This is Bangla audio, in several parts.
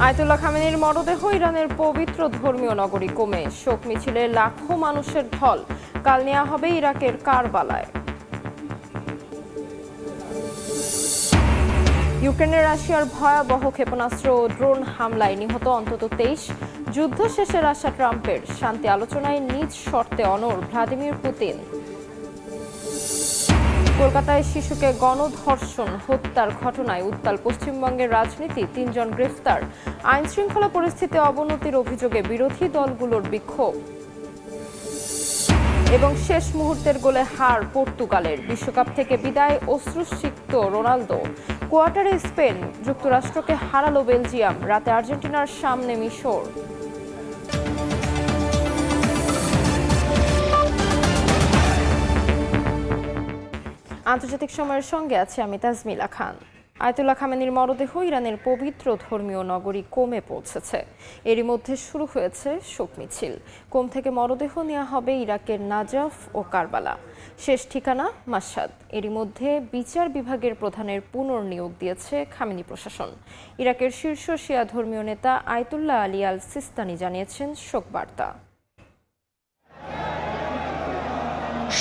আয়াতুল্লাহ খামেনির মরদেহ ইরানের পবিত্র ধর্মীয় নগরী কোমে। শোক মিছিলে লাখো মানুষের ঢল। কাল নেওয়া হবে ইরাকের কারবালায়। ইউক্রেনের রাশিয়ার ভয়াবহ ক্ষেপণাস্ত্র ও ড্রোন হামলায় নিহত অন্তত ২৩। যুদ্ধ শেষের আশা ট্রাম্পের। শান্তি আলোচনায় নিজ শর্তে অনড় ভ্লাদিমির পুতিন। কলকাতায় শিশুকে গণধর্ষণ হত্যার ঘটনায় উত্তাল পশ্চিমবঙ্গের রাজনীতি। ৩ জন গ্রেফতার। আইন শৃঙ্খলা পরিস্থিতি অবনতির অভিযোগে বিরোধী দলগুলোর বিক্ষোভ। এবং শেষ মুহূর্তের গোলে হার পর্তুগালের। বিশ্বকাপ থেকে বিদায় অশ্রুসিক্ত রোনালদো। কোয়ার্টারে স্পেন যুক্তরাষ্ট্রকে হারালো বেলজিয়াম। রাতে আর্জেন্টিনার সামনে মিশর। আন্তর্জাতিক সময়ের সঙ্গে আছে আমি তাজমিলা খান। আয়াতুল্লাহ খামেনির মরদেহ ইরানের পবিত্র ধর্মীয় নগরী কোমে পৌঁছেছে। এরই মধ্যে শুরু হয়েছে শোক মিছিল। কোম থেকে মরদেহ নেওয়া হবে ইরাকের নাজাফ ও কারবালা। শেষ ঠিকানা মাশহাদ। এরই মধ্যে বিচার বিভাগের প্রধানের পুনর্নিয়োগ দিয়েছে খামেনি প্রশাসন। ইরাকের শীর্ষ শিয়া ধর্মীয় নেতা আয়াতুল্লাহ আলী আল সিস্তানি জানিয়েছেন শোক বার্তা।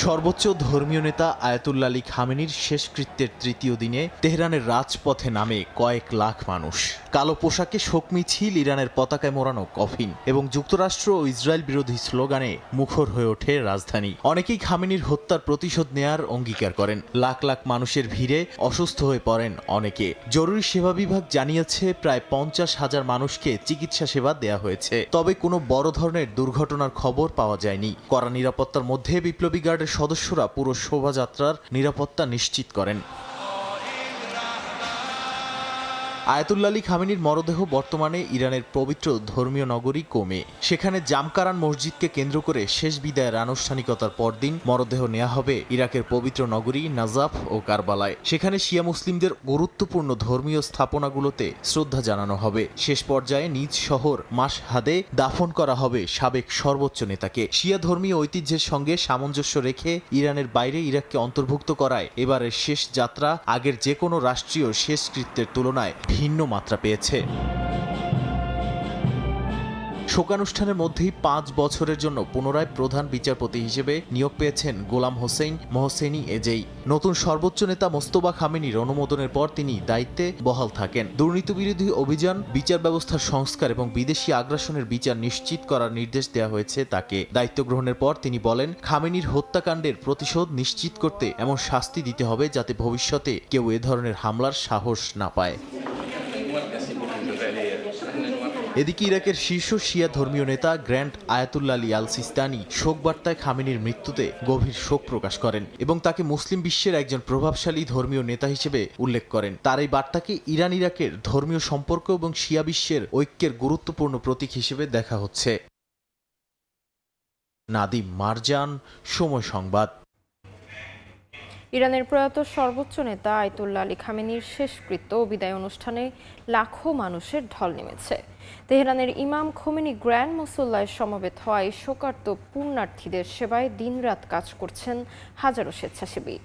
সর্বোচ্চ ধর্মীয় নেতা আয়াতুল্লাহ আলী খামেনির শেষকৃত্যের তৃতীয় দিনে তেহরানের রাজপথে নামে কয়েক লাখ মানুষ। কালো পোশাকে শোক মিছিল, ইরানের পতাকায় মোড়ানো কফিন এবং যুক্তরাষ্ট্র ও ইসরায়েল বিরোধী স্লোগানে মুখর হয়ে ওঠে রাজধানী। অনেকেই খামেনির হত্যার প্রতিশোধ নেয়ার অঙ্গীকার করেন। লাখ লাখ মানুষের ভিড়ে অসুস্থ হয়ে পড়েন অনেকে। জরুরি সেবা বিভাগ জানিয়েছে প্রায় ৫০,০০০ মানুষকে চিকিৎসা সেবা দেয়া হয়েছে। তবে কোনো বড় ধরনের দুর্ঘটনার খবর পাওয়া যায়নি। কড়া নিরাপত্তার মধ্যে বিপ্লবী গার্ডের সদস্যরা পুরো শোভাযাত্রার নিরাপত্তা নিশ্চিত করেন। আয়াতুল্লাহ আলী খামেনির মরদেহ বর্তমানে ইরানের পবিত্র ধর্মীয় নগরী কোমে। সেখানে জামকারান মসজিদকে কেন্দ্র করে শেষ বিদায়ের আনুষ্ঠানিকতার পরদিন মরদেহ নেওয়া হবে ইরাকের পবিত্র নগরী নাজাফ ও কারবালায়। সেখানে শিয়া মুসলিমদের গুরুত্বপূর্ণ ধর্মীয় স্থাপনাগুলোতে শ্রদ্ধা জানানো হবে। শেষ পর্যায়ে নিজ শহর মাশহাদে দাফন করা হবে সাবেক সর্বোচ্চ নেতাকে। শিয়া ধর্মীয় ঐতিহ্যের সঙ্গে সামঞ্জস্য রেখে ইরানের বাইরে ইরাককে অন্তর্ভুক্ত করায় এবারের শেষ যাত্রা আগের যে কোনো রাষ্ট্রীয় শেষকৃত্যের তুলনায় ভিন্ন মাত্রা পেয়েছে। শোকানুষ্ঠানের মধ্যেই ৫ বছরের জন্য পুনরায় প্রধান বিচারপতি হিসেবে নিয়োগ পেয়েছেন গোলাম হোসেইন মোহসেনি এজেই। নতুন সর্বোচ্চ নেতা মোস্তফা খামেনির অনুমোদনের পর তিনি দায়িত্বে বহাল থাকেন। দুর্নীতি বিরোধী অভিযান, বিচার ব্যবস্থার সংস্কার এবং বিদেশি আগ্রাসনের বিচার নিশ্চিত করার নির্দেশ দেওয়া হয়েছে তাকে। দায়িত্ব গ্রহণের পর তিনি বলেন, খামেনির হত্যাকাণ্ডের প্রতিশোধ নিশ্চিত করতে এমন শাস্তি দিতে হবে যাতে ভবিষ্যতে কেউ এ ধরনের হামলার সাহস না পায়। এদিকে ইরাকের শীর্ষ শিয়া ধর্মীয় নেতা গ্র্যান্ড আয়াতুল্লাহ আলী আল সিস্তানি শোকবার্তায় খামেনির মৃত্যুতে গভীর শোক প্রকাশ করেন এবং তাকে মুসলিম বিশ্বের একজন প্রভাবশালী ধর্মীয় নেতা হিসেবে উল্লেখ করেন। তার এই বার্তাকে ইরান ইরাকের ধর্মীয় সম্পর্ক এবং শিয়া বিশ্বের ঐক্যের গুরুত্বপূর্ণ প্রতীক হিসেবে দেখা হচ্ছে। নাদিম মারজান, সময় সংবাদ। ইরানের প্রয়াত সর্বোচ্চ নেতা আয়াতুল্লাহ আলী খামেনির শেষকৃত্য ও বিদায় অনুষ্ঠানে লাখো মানুষের ঢল নেমেছে। তেহরানের ইমাম খোমেনি গ্র্যান্ড মুসল্লায় সমবেত হওয়ায় শোকার্ত পুণ্যার্থীদের সেবায় দিনরাত কাজ করছেন হাজারো স্বেচ্ছাসেবী।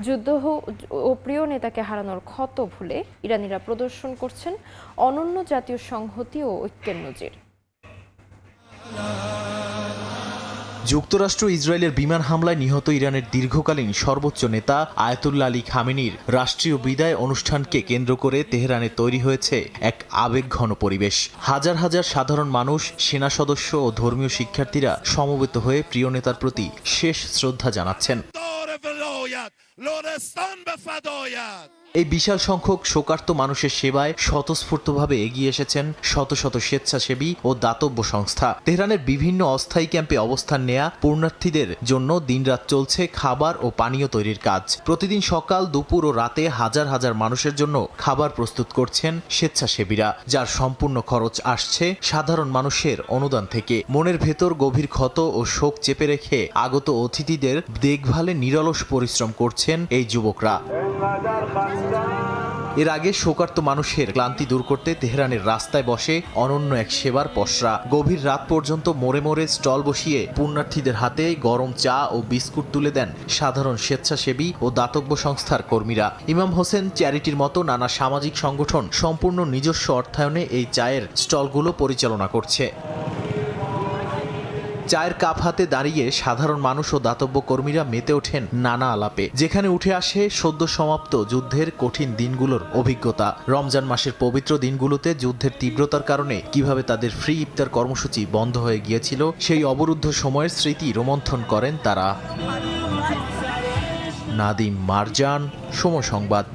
যুদ্ধ ও প্রিয় নেতাকে হারানোর ক্ষত ভুলে ইরানিরা প্রদর্শন করছেন অনন্য জাতীয় সংহতি ও ঐক্যের নজির। যুক্তরাষ্ট্র ইসরায়েলের বিমান হামলায় নিহত ইরানের দীর্ঘকালীন সর্বোচ্চ নেতা আয়াতুল্লাহ আলী খামেনির রাষ্ট্রীয় বিদায় অনুষ্ঠানকে কেন্দ্র করে তেহরানে তৈরি হয়েছে এক আবেগঘন পরিবেশ। হাজার হাজার সাধারণ মানুষ, সেনা সদস্য ও ধর্মীয় শিক্ষার্থীরা সমবেত হয়ে প্রিয় নেতার প্রতি শেষ শ্রদ্ধা জানাচ্ছেন। এই বিশাল সংখ্যক শোকার্ত মানুষের সেবায় স্বতঃস্ফূর্তভাবে এগিয়ে এসেছেন শত শত স্বেচ্ছাসেবী ও দাতব্য সংস্থা। তেহরানের বিভিন্ন অস্থায়ী ক্যাম্পে অবস্থান নেয়া পুণ্যার্থীদের জন্য দিনরাত চলছে খাবার ও পানীয় তৈরির কাজ। প্রতিদিন সকাল, দুপুর ও রাতে হাজার হাজার মানুষের জন্য খাবার প্রস্তুত করছেন স্বেচ্ছাসেবীরা, যার সম্পূর্ণ খরচ আসছে সাধারণ মানুষের অনুদান থেকে। মনের ভেতর গভীর ক্ষত ও শোক চেপে রেখে আগত অতিথিদের দেখভালে নিরলস পরিশ্রম করছেন এই যুবকরা। এর আগে শোকার্ত মানুষের ক্লান্তি দূর করতে তেহরানের রাস্তায় বসে অনন্য এক সেবার পসরা। গভীর রাত পর্যন্ত মোড়ে মোড়ে স্টল বসিয়ে পুণ্যার্থীদের হাতে গরম চা ও বিস্কুট তুলে দেন সাধারণ স্বেচ্ছাসেবী ও দাতব্য সংস্থার কর্মীরা। ইমাম হোসেন চ্যারিটির মতো নানা সামাজিক সংগঠন সম্পূর্ণ নিজস্ব অর্থায়নে এই চায়ের স্টলগুলো পরিচালনা করছে। চায়ের কাপ হাতে দাঁড়িয়ে সাধারণ মানুষ ও দাতব্য কর্মীরা মেতে ওঠেন নানা আলাপে, যেখানে উঠে আসে সদ্য সমাপ্ত যুদ্ধের কঠিন দিনগুলোর অভিজ্ঞতা। রমজান মাসের পবিত্র দিনগুলোতে যুদ্ধের তীব্রতার কারণে কিভাবে তাদের ফ্রি ইফতার কর্মসূচি বন্ধ হয়ে গিয়েছিল সেই অবরুদ্ধ সময়ের স্মৃতি রোমন্থন করেন তারা। নাদিম মারজান, সময় সংবাদ।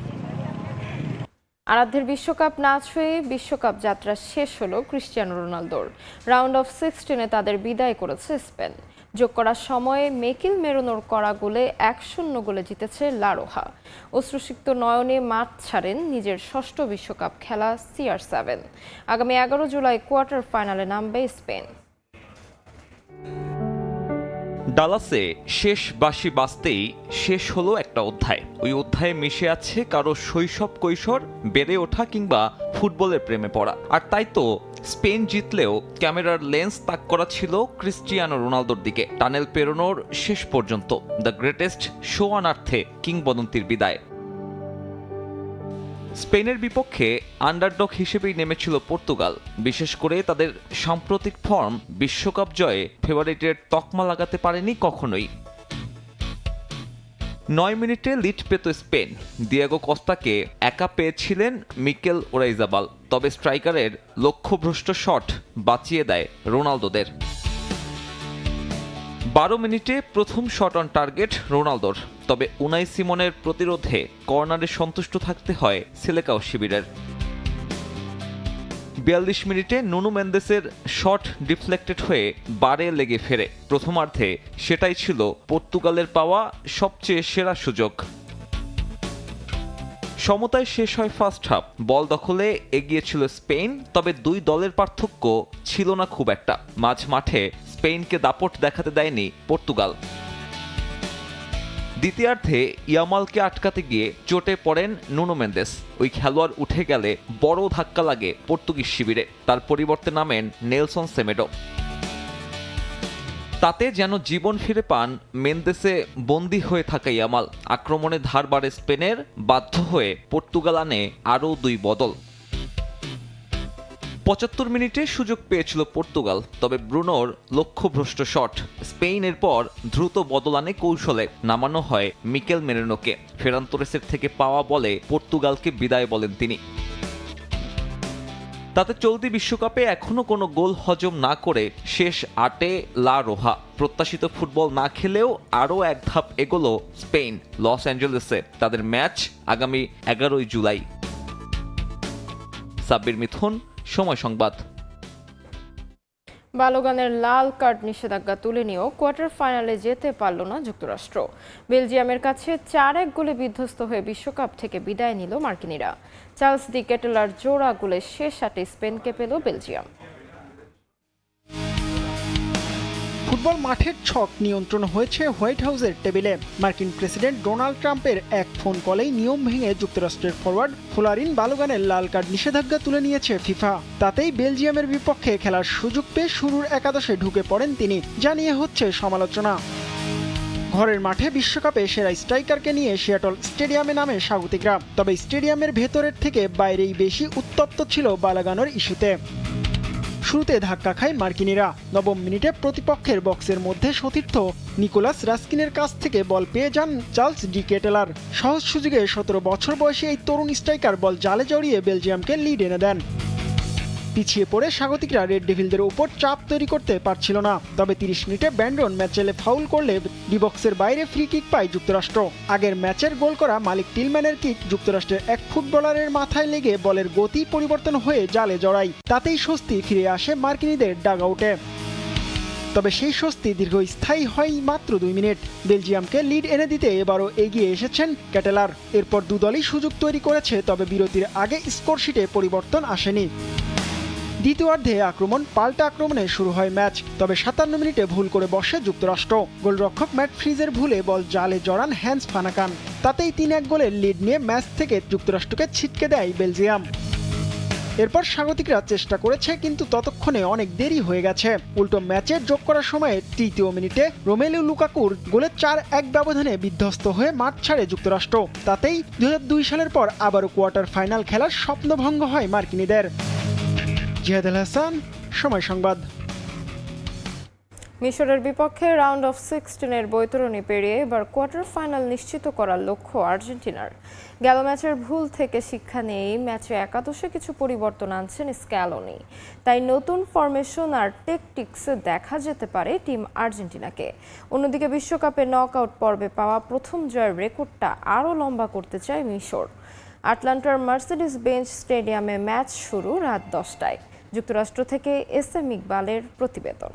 আরাধ্যের বিশ্বকাপ না ছুঁয়ে বিশ্বকাপ যাত্রা শেষ হলো ক্রিস্টিয়ানো রোনালদোর। রাউন্ড অফ 16-এ তাদের বিদায় করেছে স্পেন। যোগ করার সময়ে মেকিল মেরোনোর করা গোলে 1-0 গোলে জিতেছে লা রোহা। অশ্রুসিক্ত নয়নে মাঠ ছাড়েন নিজের ষষ্ঠ বিশ্বকাপ খেলা CR7। আগামী 11 জুলাই কোয়ার্টার ফাইনালে নামবে স্পেন। ডালাসে শেষ বাঁশি বাজতেই শেষ হলো একটা অধ্যায়। ওই অধ্যায়ে মিশে আছে কারো শৈশব কৈশোর, বেড়ে ওঠা কিংবা ফুটবলের প্রেমে পড়া। আর তাই তো স্পেন জিতলেও ক্যামেরার লেন্স তাক করা ছিল ক্রিস্টিয়ানো রোনালদোর দিকে। টানেল পেরোনোর শেষ পর্যন্ত দ্য গ্রেটেস্ট শো অন আর্থে কিংবদন্তির বিদায়। স্পেনের বিপক্ষে আন্ডারডগ হিসেবেই নেমেছিল পর্তুগাল। বিশেষ করে তাদের সাম্প্রতিক ফর্ম বিশ্বকাপ জয়ে ফেভারিটের তকমা লাগাতে পারেনি কখনোই। 9 মিনিটে লিড পেত স্পেন। দিয়েগো কস্তাকে একা পেয়েছিলেন মিকেল ওরাইজাবাল, তবে স্ট্রাইকারের লক্ষ্যভ্রষ্ট শট বাঁচিয়ে দেয় রোনালদোদের। 12 মিনিটে প্রথম শট অন টার্গেট রোনালদোর, তবে উনাই সিমনের প্রতিরোধে কর্নারে সন্তুষ্ট থাকতে হয় সেলেকাও শিবিরের। 42 মিনিটে নুনো মেন্দেসের শট ডিফ্লেক্টেড হয়ে বারে লেগে ফেরে। প্রথমার্ধে সেটাই ছিল পর্তুগালের পাওয়া সবচেয়ে সেরা সুযোগ। সমতায় শেষ হয় ফার্স্ট হাফ। বল দখলে এগিয়েছিল স্পেন, তবে দুই দলের পার্থক্য ছিল না খুব একটা। মাঝ মাঠে স্পেনকে দাপট দেখাতে দেয়নি পর্তুগাল। দ্বিতীয়ার্ধে ইয়ামালকে আটকাতে গিয়ে চোটে পড়েন নুনো মেন্দেস। ওই খেলোয়াড় উঠে গেলে বড় ধাক্কা লাগে পর্তুগিজ শিবিরে। তার পরিবর্তে নামেন নেলসন সেমেডো। তাতে যেন জীবন ফিরে পান মেন্দেসে বন্দী হয়ে থাকা ইয়ামাল। আক্রমণে ধার বাড়ে স্পেনের, বাধ্য হয়ে পর্তুগাল আনে আরও 2 বদল। 75 মিনিটে সুযোগ পেয়েছিল পর্তুগাল, তবে ব্রুনোর লক্ষ্যভ্রষ্ট শট। স্পেনের পর দ্রুত বদল আনে কৌশলে। নামানো হয় মিকেল মেরিনোকে। ফেরান তোরেসের থেকে পাওয়া বলে পর্তুগালকে বিদায় বলেন তিনি। তাতে চলতি বিশ্বকাপে এখনো কোনো গোল হজম না করে শেষ 8-এ লা রোহা। প্রত্যাশিত ফুটবল না খেলেও আরও এক ধাপ এগোলো স্পেন। লস অ্যাঞ্জেলেসে তাদের ম্যাচ আগামী 11 জুলাই। সাব্বির মিথুন, সময় সংবাদ। বালোগানের লাল কার্ড নিষেধাজ্ঞা তুলে নিয়েও কোয়ার্টার ফাইনালে যেতে পারল না যুক্তরাষ্ট্র। বেলজিয়ামের কাছে 4-1 গোলে বিধ্বস্ত হয়ে বিশ্বকাপ থেকে বিদায় নিল মার্কিনিরা। চার্লস ডি কেটেলার জোড়া গোলে শেষ 8-এ স্পেনকে পেল বেলজিয়াম। ফুটবল মাঠের ছক নিয়ন্ত্রণ হয়েছে হোয়াইট হাউসের টেবিলে। মার্কিন প্রেসিডেন্ট ডোনাল্ড ট্রাম্পের এক ফোন কলেই নিয়ম ভেঙে যুক্তরাষ্ট্রের ফরওয়ার্ড ফ্লোরিন বালোগানের লাল কার্ড নিষেধাজ্ঞা তুলে নিয়েছে ফিফা। তাতেই বেলজিয়ামের বিপক্ষে খেলার সুযোগ পেয়ে শুরুর একাদশে ঢুকে পড়েন তিনি, যা নিয়ে হচ্ছে সমালোচনা। ঘরের মাঠে বিশ্বকাপে সেরা স্ট্রাইকারকে নিয়ে সিয়াটল স্টেডিয়ামে নামে স্বাগতিকরা। তবে স্টেডিয়ামের ভেতরের থেকে বাইরেই বেশি উত্তপ্ত ছিল বালোগানের ইস্যুতে। শুরুতে ধাক্কা খায় মার্কিনিরা। 9 মিনিটে প্রতিপক্ষের বক্সের মধ্যে সতীর্থ নিকোলাস রাস্কিনের কাছ থেকে বল পেয়ে যান চার্লস ডি কেটেলার। সহজ সুযোগে 17 বছর বয়সী এই তরুণ স্ট্রাইকার বল জালে জড়িয়ে বেলজিয়ামকে লিড এনে দেন। পিছিয়ে পড়ে স্বাগতিকরা রেড ডেভিলদের উপর চাপ তৈরি করতে পারছিল না। তবে 30 মিনিটে ব্যান্ডন ম্যাচেলে ফাউল করলে ডি বক্সের বাইরে ফ্রি কিক পায় যুক্তরাষ্ট্র। আগের ম্যাচের গোল করা মালিক টিলম্যানের কিক যুক্তরাষ্ট্রের এক ফুটবলারের মাথায় লেগে বলের গতি পরিবর্তন হয়ে জালে জড়ায়। তাতেই স্বস্তি ফিরে আসে মার্কিনীদের ডাগআউটে। তবে সেই স্বস্তি দীর্ঘস্থায়ী হয় মাত্র 2 মিনিট। বেলজিয়ামকে লিড এনে দিতে এবারও এগিয়ে এসেছেন ক্যাটেলার। এরপর দুদলই সুযোগ তৈরি করেছে, তবে বিরতির আগে স্কোরশিটে পরিবর্তন আসেনি। দ্বিতীয়ার্ধে আক্রমণ পাল্টা আক্রমণে শুরু হয় ম্যাচ, তবে 57 মিনিটে ভুল করে বসে যুক্তরাষ্ট্র। গোলরক্ষক ম্যাট ফ্রিজের ভুলে বল জালে জড়ান হ্যান্স ফানাকান। তাতেই 3-1 গোলের লিড নিয়ে ম্যাচ থেকে যুক্তরাষ্ট্রকে ছিটকে দেয় বেলজিয়াম। এরপর স্বাগতিকরা চেষ্টা করেছে, কিন্তু ততক্ষণে অনেক দেরি হয়ে গেছে। উল্টো ম্যাচের যোগ করার সময়ে 3য় মিনিটে রোমেলু লুকাকুর গোলে 4-1 ব্যবধানে বিধ্বস্ত হয়ে মাঠ ছাড়ে যুক্তরাষ্ট্র। তাতেই 2002 সালের পর আবারও কোয়ার্টার ফাইনাল খেলার স্বপ্নভঙ্গ হয় মার্কিনীদের। জিহাদ আল হাসান, সময় সংবাদ। মিশরের বিপক্ষে রাউন্ড অফ 16-এর বৈতরণী পেরিয়ে এবার কোয়ার্টার ফাইনাল নিশ্চিত করার লক্ষ্য আর্জেন্টিনার। গেল ম্যাচের ভুল থেকে শিক্ষা নিয়েই ম্যাচে একাদশে কিছু পরিবর্তন আনছেন স্ক্যালোনি। তাই নতুন ফরমেশন আর টেকটিক্সে দেখা যেতে পারে টিম আর্জেন্টিনাকে। অন্যদিকে বিশ্বকাপে নকআউট পর্বে পাওয়া প্রথম জয়ের রেকর্ডটা আরও লম্বা করতে চায় মিশর। আটলান্টার মার্সেডিস বেঞ্চ স্টেডিয়ামে ম্যাচ শুরু রাত 10টায়। যুক্তরাষ্ট্র থেকে এসএম ইকবালের প্রতিবেদন।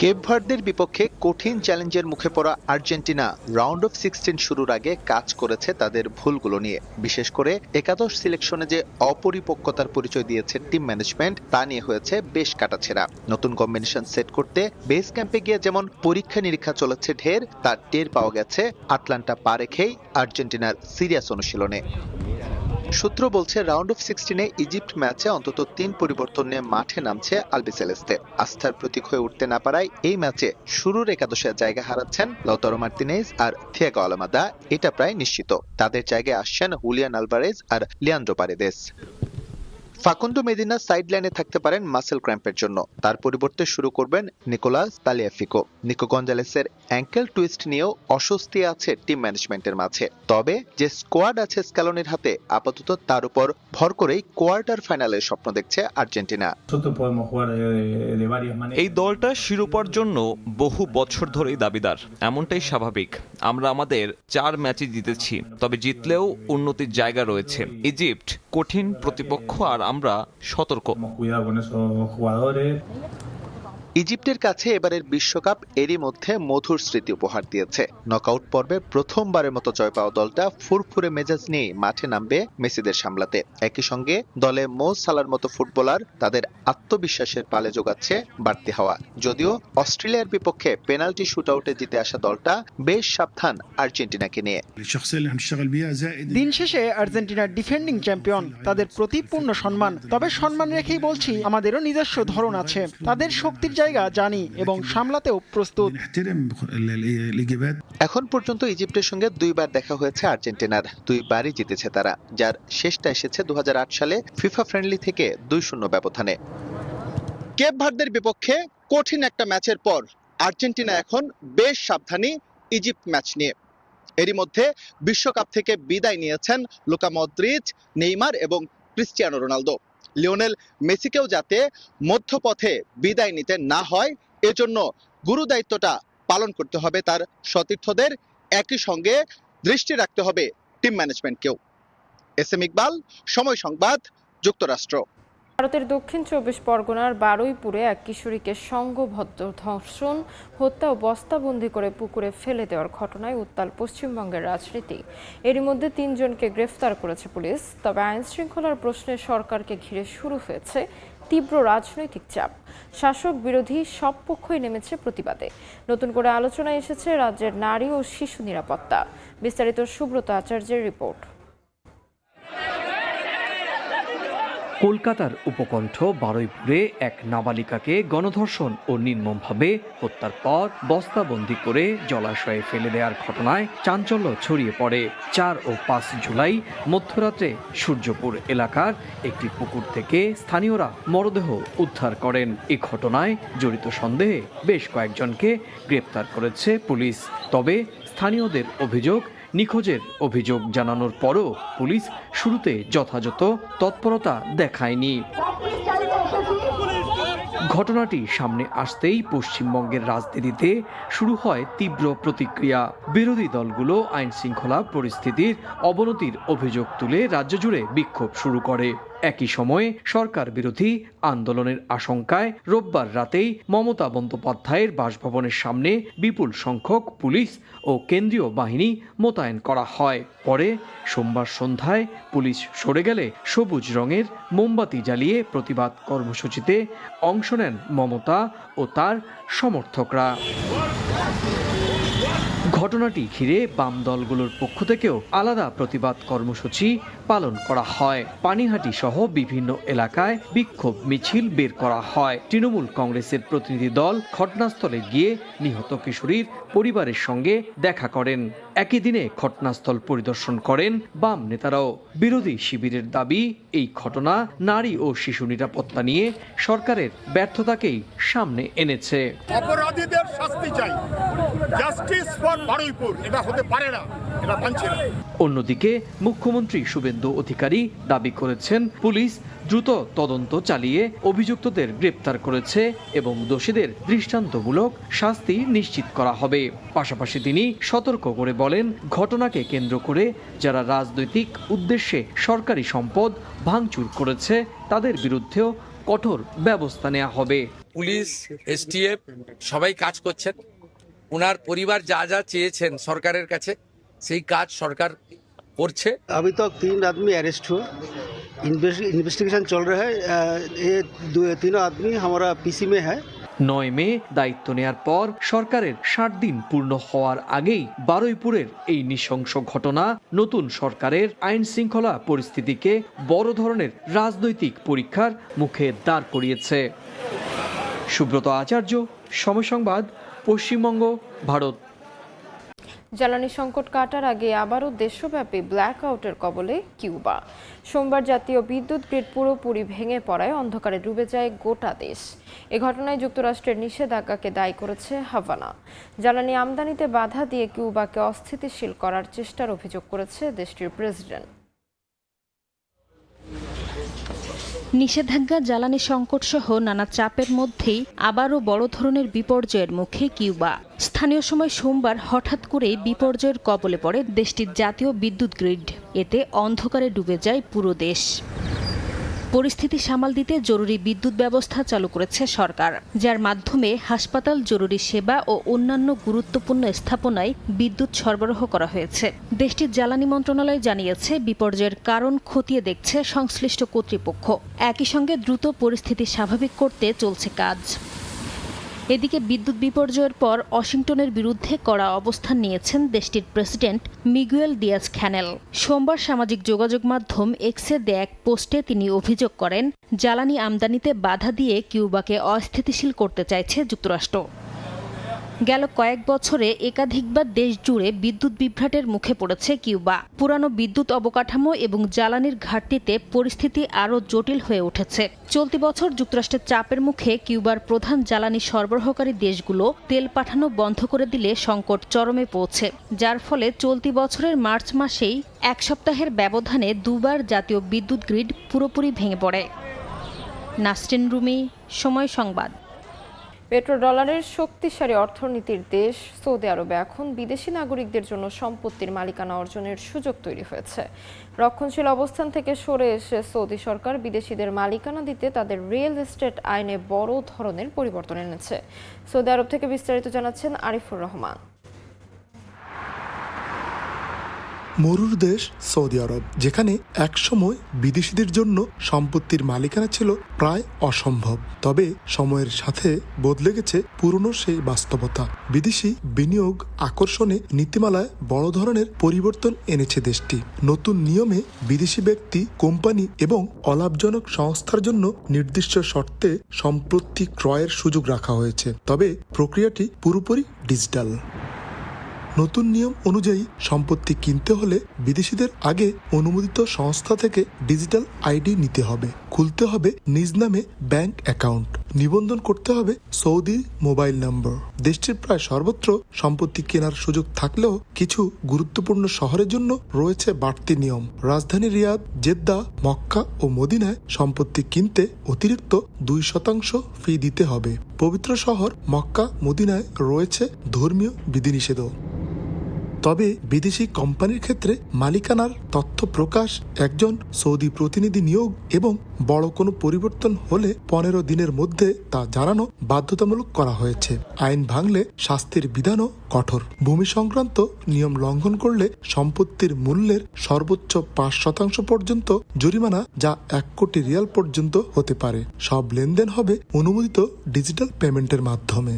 কেপ ভার্দের বিপক্ষে কঠিন চ্যালেঞ্জের মুখে পড়া আর্জেন্টিনা রাউন্ড অফ 16 শুরুর আগে কাজ করেছে তাদের ভুলগুলো নিয়ে। বিশেষ করে একাদশ সিলেকশনে যে অপরিপক্কতার পরিচয় দিয়েছে টিম ম্যানেজমেন্ট, তা নিয়ে হয়েছে বেশ কাটাছেঁড়া। নতুন কম্বিনেশন সেট করতে বেস ক্যাম্পে গিয়ে যেমন পরীক্ষা নিরীক্ষা চলেছে ঢের, তার টের পাওয়া গেছে আটলান্টা পা রেখেই আর্জেন্টিনার সিরিয়াস অনুশীলনে। সূত্র বলছে রাউন্ড অফ 16-এ ইজিপ্ট ম্যাচে অন্তত 3 পরিবর্তন নিয়ে মাঠে নামছে আলবিসেলেস্তে। আস্থার প্রতীক হয়ে উঠতে না পারায় এই ম্যাচে শুরুর একাদশে জায়গা হারাচ্ছেন লাউতারো মার্তিনেজ আর থিয়াগো আলমাদা, এটা প্রায় নিশ্চিত। তাদের জায়গায় আসছেন হুলিয়ান আলভারেজ আর Leandro Paredes. Facundo Medina side লাইনে থাকতে পারেন মাসেল ক্র্যাম্পের জন্য, তার পরিবর্তে শুরু করবেন নিকোলাস তালিয়াফিকো। নিকো গঞ্জালেসের অ্যাঙ্কেল টুইস্ট নিয়েও অস্বস্তি আছে টিম ম্যানেজমেন্টের মাঝে। তবে যে স্কোয়াড আছে স্ক্যালোনির হাতে, আপাতত তার উপর ভর করেই কোয়ার্টার ফাইনালের স্বপ্ন দেখছে আর্জেন্টিনা। এই দলটা শিরোপার জন্য বহু বছর ধরেই দাবিদার, এমনটাই স্বাভাবিক। আমরা আমাদের 4 ম্যাচে জিতেছি, তবে জিতলেও উন্নতির জায়গা রয়েছে। ইজিপ্ট কঠিন প্রতিপক্ষ আর আমরা সতর্ক। ইজিপ্টের কাছে এবারের বিশ্বকাপ এরই মধ্যে মধুর স্মৃতি উপহার দিয়েছে। নকআউট পর্বে প্রথমবারের মতো জয় পাওয়া দলটা ফুরফুরে মেজাজ নিয়ে মাঠে নামবে মেসিদের সামলাতে। একই সঙ্গে দলে মো সালার মতো ফুটবলার তাদের আত্মবিশ্বাসের পালে যোগাচ্ছে বাড়তি হাওয়া। যদিও অস্ট্রেলিয়ার বিপক্ষে পেনাল্টি শুটআউটে জিতে আসা দলটা বেশ সাবধান আর্জেন্টিনাকে নিয়ে। দিন শেষে আর্জেন্টিনার ডিফেন্ডিং চ্যাম্পিয়ন, তাদের প্রতি পূর্ণ সম্মান। তবে সম্মান রেখেই বলছি, আমাদেরও নিজস্ব ধরন আছে। তাদের শক্তির জায়গা জানি এবং সামলাতেও প্রস্তুত। এখন পর্যন্ত ইজিপ্টের সঙ্গে 2 বার দেখা হয়েছে আর্জেন্টিনার, 2 বারই জিতেছে তারা, যার শেষটা এসেছে 2008 সালে ফিফা ফ্রেন্ডলি থেকে 2-0 ব্যবধানে। কেপ ভার্দের বিপক্ষে কঠিন একটা ম্যাচের পর আর্জেন্টিনা এখন বেশ সাবধানী ইজিপ্ট ম্যাচ নিয়ে। এরই মধ্যে বিশ্বকাপ থেকে বিদায় নিয়েছেন লুকা মদ্রিচ, নেইমার এবং ক্রিস্টিয়ানো রোনালদো। লিওনেল মেসিকেও যাতে মধ্যপথে বিদায় নিতে না হয়, এজন্য গুরু দায়িত্বটা পালন করতে হবে তার সতীর্থদের। একই সঙ্গে দৃষ্টি রাখতে হবে টিম ম্যানেজমেন্টকেও। এসএম ইকবাল, সময় সংবাদ, যুক্তরাষ্ট্র। ভারতের দক্ষিণ 24 পরগনার বারুইপুরে এক কিশোরীকে সংঘবদ্ধ ধর্ষণ, হত্যা ও বস্তাবন্দি করে পুকুরে ফেলে দেওয়ার ঘটনায় উত্তাল পশ্চিমবঙ্গের রাজনীতি। এরই মধ্যে 3 জনকে গ্রেফতার করেছে পুলিশ। তবে আইন শৃঙ্খলার প্রশ্নে সরকারকে ঘিরে শুরু হয়েছে তীব্র রাজনৈতিক চাপ। শাসক বিরোধী সব পক্ষই নেমেছে প্রতিবাদে। নতুন করে আলোচনায় এসেছে রাজ্যের নারী ও শিশু নিরাপত্তা। বিস্তারিত সুব্রত আচার্যের রিপোর্ট। কলকাতার উপকণ্ঠ বারুইপুরে এক নাবালিকাকে গণধর্ষণ ও নির্মমভাবে হত্যার পর বস্তাবন্দি করে জলাশয়ে ফেলে দেওয়ার ঘটনায় চাঞ্চল্য ছড়িয়ে পড়ে। 4 ও 5 জুলাই মধ্যরাত্রে সূর্যপুর এলাকার একটি পুকুর থেকে স্থানীয়রা মরদেহ উদ্ধার করেন। এই ঘটনায় জড়িত সন্দেহে বেশ কয়েকজনকে গ্রেপ্তার করেছে পুলিশ। তবে স্থানীয়দের অভিযোগ, নিখোঁজের অভিযোগ জানানোর পরও পুলিশ শুরুতে যথাযথ তৎপরতা দেখায়নি। ঘটনাটি সামনে আসতেই পশ্চিমবঙ্গের রাজনীতিতে শুরু হয় তীব্র প্রতিক্রিয়া। বিরোধী দলগুলো আইন শৃঙ্খলা পরিস্থিতির অবনতির অভিযোগ তুলে রাজ্য জুড়ে বিক্ষোভ শুরু করে। একই সময়ে সরকার বিরোধী আন্দোলনের আশঙ্কায় রোববার রাতেই মমতা বন্দ্যোপাধ্যায়ের বাসভবনের সামনে বিপুল সংখ্যক পুলিশ ও কেন্দ্রীয় বাহিনী মোতায়েন করা হয়। পরে সোমবার সন্ধ্যায় পুলিশ সরে গেলে সবুজ রঙের মোমবাতি জ্বালিয়ে প্রতিবাদ কর্মসূচিতে অংশ নেন মমতা ও তার সমর্থকরা। ঘটনাটি ঘিরে বাম দলগুলোর পক্ষ থেকেও আলাদা প্রতিবাদ কর্মসূচি পালন করা হয়। পানিহাটি সহ বিভিন্ন এলাকায় বিক্ষোভ মিছিল বের করা হয়। তৃণমূল কংগ্রেসের প্রতিনিধি দল ঘটনাস্থলে গিয়ে নিহত কিশোরীর পরিবারের সঙ্গে দেখা করেন। একই দিনে ঘটনাস্থল পরিদর্শন করেন বাম নেতারাও। বিরোধী শিবিরের দাবি, এই ঘটনা নারী ও শিশু নিরাপত্তা নিয়ে সরকারের ব্যর্থতাকেই সামনে এনেছে। অপরাধীদের শাস্তি চাই, জাস্টিস ফর বারুইপুর, এটা হতে পারে না, এটা মানছি না। অন্যদিকে মুখ্যমন্ত্রী শুভেন্দু অধিকারী দাবি করেছেন পুলিশ দ্রুত তদন্ত চালিয়ে অভিযুক্তদের গ্রেপ্তার করেছে এবং দোষীদের দৃষ্টান্তমূলক শাস্তি নিশ্চিত করা হবে। পাশাপাশি তিনি সতর্ক করে বলেন, ঘটনাকে কেন্দ্র করে যারা রাজনৈতিক উদ্দেশ্যে সরকারি সম্পদ ভাঙচুর করেছে তাদের বিরুদ্ধেও কঠোর ব্যবস্থা নেওয়া হবে। পুলিশ, এসটিএফ সবাই কাজ করছেন। ওনার পরিবার যা যা চেয়েছেন সরকারের কাছে সেই কাজ সরকার করছে। अभी तक 3 आदमी अरेस्ट हुए, इन्वेस्टिगेशन चल रहा है। ये तीनों आदमी हमारा पीसी में है। 9 মে দায়িত্ব নেয়ার পর সরকারের 60 দিন পূর্ণ হওয়ার আগেই বারুইপুরের এই নৃশংস ঘটনা নতুন সরকারের আইন শৃঙ্খলা পরিস্থিতিকে বড় ধরনের রাজনৈতিক পরীক্ষার মুখে দাঁড় করিয়েছে। সুব্রত আচার্য, সময় সংবাদ, পশ্চিমবঙ্গ, ভারত। জ্বালানি সংকট কাটার আগে আবারও দেশব্যাপী ব্ল্যাক আউটের কবলে কিউবা। সোমবার জাতীয় বিদ্যুৎ গ্রিড পুরোপুরি ভেঙে পড়ায় অন্ধকারে ডুবে যায় গোটা দেশ। এ ঘটনায় যুক্তরাষ্ট্রের নিষেধাজ্ঞাকে দায়ী করেছে হাভানা। জ্বালানি আমদানিতে বাধা দিয়ে কিউবাকে অস্থিতিশীল করার চেষ্টার অভিযোগ করেছে দেশটির প্রেসিডেন্ট। নিষেধাজ্ঞা, জ্বালানি সংকট সহ নানা চাপের মধ্যেই আবারও বড় ধরনের বিপর্যয়ের মুখে কিউবা। স্থানীয় সময় সোমবার হঠাৎ করেই বিপর্যয়ের কবলে পড়ে দেশটির জাতীয় বিদ্যুৎ গ্রিড। এতে অন্ধকারে ডুবে যায় পুরো দেশ। পরিস্থিতি সামাল দিতে জরুরি বিদ্যুৎ ব্যবস্থা চালু করেছে সরকার, যার মাধ্যমে হাসপাতাল, জরুরি সেবা ও অন্যান্য গুরুত্বপূর্ণ স্থাপনায় বিদ্যুৎ সরবরাহ করা হয়েছে। দেশটির জ্বালানি মন্ত্রণালয় জানিয়েছে, বিপর্যয়ের কারণ খতিয়ে দেখছে সংশ্লিষ্ট কর্তৃপক্ষ। একই সঙ্গে দ্রুত পরিস্থিতি স্বাভাবিক করতে চলছে কাজ। এদিকে বিদ্যুৎ বিপর্যয়ের পর ওয়াশিংটনের বিরুদ্ধে কড়া অবস্থান নিয়েছেন দেশটির প্রেসিডেন্ট মিগুয়েল দিয়াজ-ক্যানেল। সোমবার সামাজিক যোগাযোগ মাধ্যম এক্সে দেয়া এক পোস্টে তিনি অভিযোগ করেন, জ্বালানি আমদানিতে বাধা দিয়ে কিউবাকে অস্থিতিশীল করতে চাইছে যুক্তরাষ্ট্র। গেল কয়েক বছরে একাধিকবার দেশ জুড়ে বিদ্যুৎ বিভ্রাটের মুখে পড়েছে কিউবা। পুরানো বিদ্যুৎ অবকাঠামো এবং জ্বালানির ঘাটতিতে পরিস্থিতি আরও জটিল হয়ে উঠেছে। চলতি বছর যুক্তরাষ্ট্রের চাপের মুখে কিউবার প্রধান জ্বালানি সরবরাহকারী দেশগুলো তেল পাঠানো বন্ধ করে দিলে সংকট চরমে পৌঁছে, যার ফলে চলতি বছরের মার্চ মাসেই এক সপ্তাহের ব্যবধানে দুবার জাতীয় বিদ্যুৎ গ্রিড পুরোপুরি ভেঙে পড়ে। নাসরিন রুমি, সময় সংবাদ। পেট্রোডলারের শক্তিশালী অর্থনীতির দেশ সৌদি আরবে এখন বিদেশি নাগরিকদের জন্য সম্পত্তির মালিকানা অর্জনের সুযোগ তৈরি হয়েছে। রক্ষণশীল অবস্থান থেকে সরে এসে সৌদি সরকার বিদেশিদের মালিকানা দিতে তাদের রিয়েল এস্টেট আইনে বড় ধরনের পরিবর্তন এনেছে। সৌদি আরব থেকে বিস্তারিত জানাচ্ছেন আরিফুর রহমান। মরুর দেশ সৌদি আরব, যেখানে একসময় বিদেশিদের জন্য সম্পত্তির মালিকানা ছিল প্রায় অসম্ভব। তবে সময়ের সাথে বদলে গেছে পুরনো সেই বাস্তবতা। বিদেশি বিনিয়োগ আকর্ষণে নীতিমালায় বড় ধরনের পরিবর্তন এনেছে দেশটি। নতুন নিয়মে বিদেশি ব্যক্তি, কোম্পানি এবং অলাভজনক সংস্থার জন্য নির্দিষ্ট শর্তে সম্পত্তি ক্রয়ের সুযোগ রাখা হয়েছে। তবে প্রক্রিয়াটি পুরোপুরি ডিজিটাল। নতুন নিয়ম অনুযায়ী সম্পত্তি কিনতে হলে বিদেশিদের আগে অনুমোদিত সংস্থা থেকে ডিজিটাল আইডি নিতে হবে, খুলতে হবে নিজ নামে ব্যাংক অ্যাকাউন্ট, নিবন্ধন করতে হবে সৌদি মোবাইল নম্বর। দেশটির প্রায় সর্বত্র সম্পত্তি কেনার সুযোগ থাকলেও কিছু গুরুত্বপূর্ণ শহরের জন্য রয়েছে বাড়তি নিয়ম। রাজধানী রিয়াদ, জেদ্দা, মক্কা ও মদিনায় সম্পত্তি কিনতে অতিরিক্ত 2% ফি দিতে হবে। পবিত্র শহর মক্কা, মদিনায় রয়েছে ধর্মীয় বিধিনিষেধ। তবে বিদেশি কোম্পানির ক্ষেত্রে মালিকানার তথ্য প্রকাশ, একজন সৌদি প্রতিনিধি নিয়োগ এবং বড় কোনো পরিবর্তন হলে 15 দিনের মধ্যে তা জানানো বাধ্যতামূলক করা হয়েছে। আইন ভাঙলে শাস্তির বিধানও কঠোর। ভূমি সংক্রান্ত নিয়ম লঙ্ঘন করলে সম্পত্তির মূল্যের সর্বোচ্চ 5% পর্যন্ত জরিমানা, যা 1 কোটি রিয়াল পর্যন্ত হতে পারে। সব লেনদেন হবে অনুমোদিত ডিজিটাল পেমেন্টের মাধ্যমে।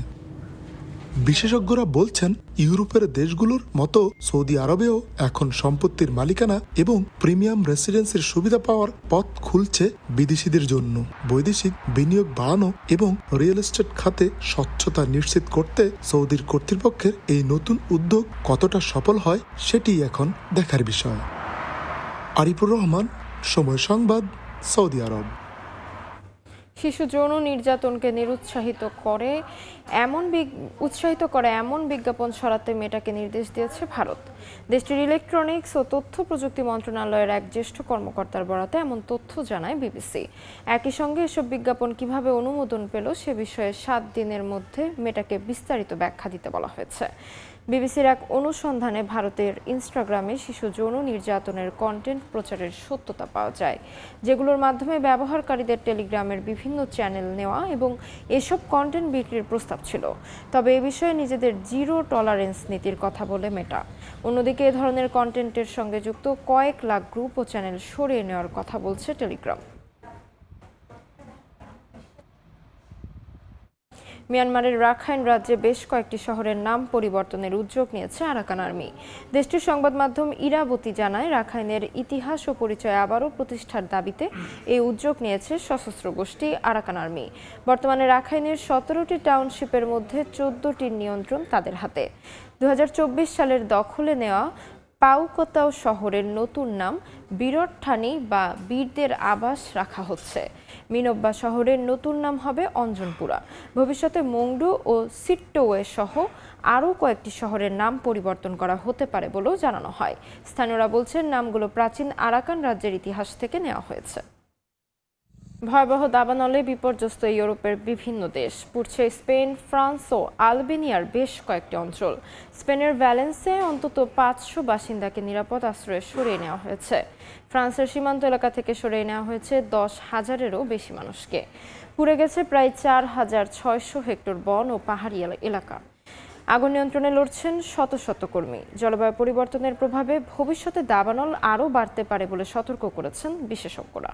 বিশেষজ্ঞরা বলছেন, ইউরোপের দেশগুলোর মতো সৌদি আরবেও এখন সম্পত্তির মালিকানা এবং প্রিমিয়াম রেসিডেন্সির সুবিধা পাওয়ার পথ খুলছে বিদেশিদের জন্য। বৈদেশিক বিনিয়োগ বাড়ানো এবং রিয়েল এস্টেট খাতে স্বচ্ছতা নিশ্চিত করতে সৌদির কর্তৃপক্ষের এই নতুন উদ্যোগ কতটা সফল হয় সেটি এখন দেখার বিষয়। আরিফুর রহমান, সময় সংবাদ, সৌদি আরব। শিশু যৌন নির্যাতনকে নিরুৎসাহিত করে এমন বিজ্ঞাপন সরাতে মেটাকে নির্দেশ দিয়েছে ভারত। দেশটির ইলেকট্রনিক্স ও তথ্য প্রযুক্তি মন্ত্রণালয়ের এক জ্যেষ্ঠ কর্মকর্তার বরাতে এমন তথ্য জানায় বিবিসি। একই সঙ্গে এসব বিজ্ঞাপন কিভাবে অনুমোদন পেল সে বিষয়ে 7 দিনের মধ্যে মেটাকে বিস্তারিত ব্যাখ্যা দিতে বলা হয়েছে। বিবিসির এক অনুসন্ধানে ভারতের ইনস্টাগ্রামে শিশু যৌন নির্যাতনের কন্টেন্ট প্রচারের সত্যতা পাওয়া যায়, যেগুলোর মাধ্যমে ব্যবহারকারীদের টেলিগ্রামের বিভিন্ন চ্যানেল নেওয়া এবং এসব কন্টেন্ট বিক্রির প্রস্তাব ছিল। তবে এ বিষয়ে নিজেদের জিরো টলারেন্স নীতির কথা বলে মেটা। অন্যদিকে এ ধরনের কন্টেন্টের সঙ্গে যুক্ত কয়েক লাখ গ্রুপ ও চ্যানেল সরিয়ে নেওয়ার কথা বলছে টেলিগ্রাম। মিয়ানমারের রাখাইন রাজ্যে বেশ কয়েকটি শহরের নাম পরিবর্তনের উদ্যোগ নিয়েছে আরাকান আর্মি। দেশটির সংবাদ মাধ্যম ইরাবতী জানায়, রাখাইনের ইতিহাস ও পরিচয় আবারও প্রতিষ্ঠার দাবিতে এই উদ্যোগ নিয়েছে সশস্ত্র গোষ্ঠী আরাকান আর্মি। বর্তমানে রাখাইনের 17টি টাউনশিপের মধ্যে 14টির নিয়ন্ত্রণ তাদের হাতে। 2024 সালের দখলে নেওয়া পাউকতাও শহরের নতুন নাম বীরঠানি বা বীরদের আবাস রাখা হচ্ছে। মিনব্বা শহরের নতুন নাম হবে অঞ্জনপুরা। ভবিষ্যতে মংডু ও সিট্টোয়ে সহ আরও কয়েকটি শহরের নাম পরিবর্তন করা হতে পারে বলেও জানানো হয়। স্থানীয়রা বলছেন, নামগুলো প্রাচীন আরাকান রাজ্যের ইতিহাস থেকে নেওয়া হয়েছে। ভয়াবহ দাবানলে বিপর্যস্ত ইউরোপের বিভিন্ন দেশ, পুড়ছে স্পেন, ফ্রান্স ও আলবেনিয়ার বেশ কয়েকটি অঞ্চল। স্পেনের ভ্যালেন্সে অন্তত 500 বাসিন্দাকে নিরাপদ আশ্রয়ে সরিয়ে নেওয়া হয়েছে। ফ্রান্সের সীমান্ত এলাকা থেকে সরিয়ে নেওয়া হয়েছে 10,000-এরও বেশি মানুষকে। পুড়ে গেছে প্রায় 4,600 হেক্টর বন ও পাহাড়ি এলাকা। আগুন নিয়ন্ত্রণে লড়ছেন শত শত কর্মী। জলবায়ু পরিবর্তনের প্রভাবে ভবিষ্যতে দাবানল আরও বাড়তে পারে বলে সতর্ক করেছেন বিশেষজ্ঞরা।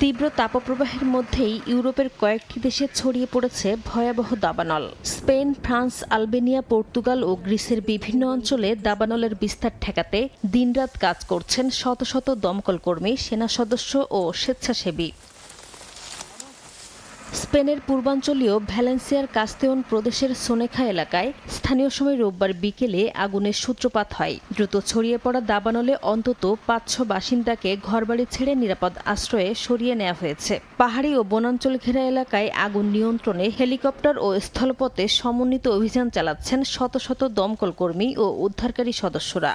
তীব্র তাপপ্রবাহের মধ্যেই ইউরোপের কয়েকটি দেশে ছড়িয়ে পড়েছে ভয়াবহ দাবানল। স্পেন, ফ্রান্স, আলবেনিয়া, পর্তুগাল ও গ্রিসের বিভিন্ন অঞ্চলে দাবানলের বিস্তার ঠেকাতে দিনরাত কাজ করছেন শত শত দমকল কর্মী, সেনা সদস্য ও স্বেচ্ছাসেবী। স্পেনের পূর্বাঞ্চলীয় ভ্যালেন্সিয়ার কাস্তেওন প্রদেশের সোনেখা এলাকায় স্থানীয় সময় রোববার বিকেলে আগুনের সূত্রপাত হয়। দ্রুত ছড়িয়ে পড়া দাবানলে অন্তত 500 বাসিন্দাকে ঘরবাড়ি ছেড়ে নিরাপদ আশ্রয়ে সরিয়ে নেওয়া হয়েছে। পাহাড়ি ও বনাঞ্চল ঘেরা এলাকায় আগুন নিয়ন্ত্রণে হেলিকপ্টার ও স্থলপথে সমন্বিত অভিযান চালাচ্ছেন শত শত দমকল কর্মী ও উদ্ধারকারী সদস্যরা।